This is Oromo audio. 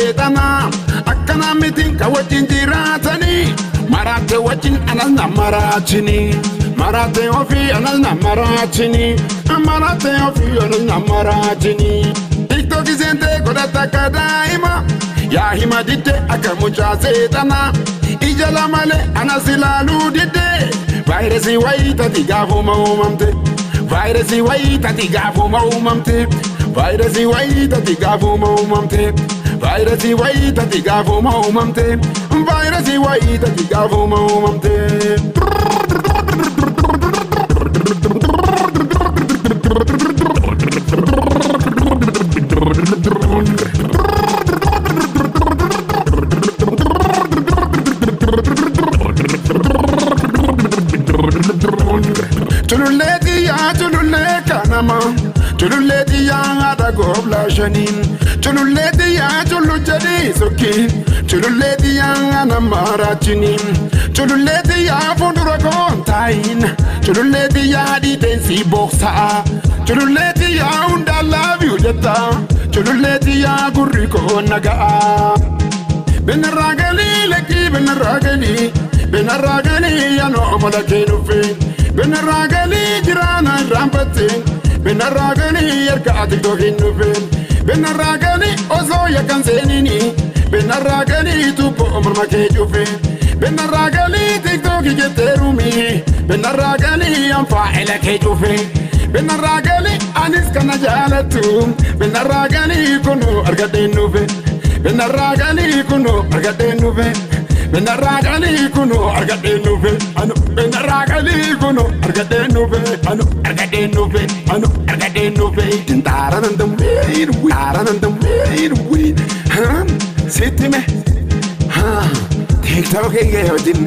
seetana akkana mitiin ka wajjin jiraatanii maraate wajjin anas na maraachini maraate ofii anas na maraachini maraate ofii anas na maraachini tiktoki seentee godhata akka daa'ima yaa hima didde akka mucaa seetana ijala malee anas ilaaluu didde vaayirasii wayitati gaafuma uumamte vaayirasii wayitati gaafuma uumamte vaayirasii wayitati gaafuma uumamte vaayirasii wayitati gaafuma uumamte vaayirasii wayitati gaafuma uumamte Chululeti ya chulule kanama Chululeti ya ada gobla shanin Chululeti ya chulujadi sokin Chululeti ya anamara chinin Chululeti ya fundura kontain Chululeti ya di densi boxa Chululeti ya unda love you jetta Chululeti ya gurriko nagaa Benaragali leki benaragali ya no malakenu fin Benaragali jirana rampatin Benaragali yerka tiktokin nufin Benaragali ozo yakan senini Benaragali tupo umrma kejufin Benaragali tiktoki jeterumi Benaragali anfaila kejufin Benaragali anis kana jalatu Benaragali kunu argaden nufin Benaragali kunu argaden nufin Benaragali kuno argaden nove anu Benaragali kuno argaden nove anu argaden nove anu argaden nove taranandam we ha sitime ha TikTok ye hodin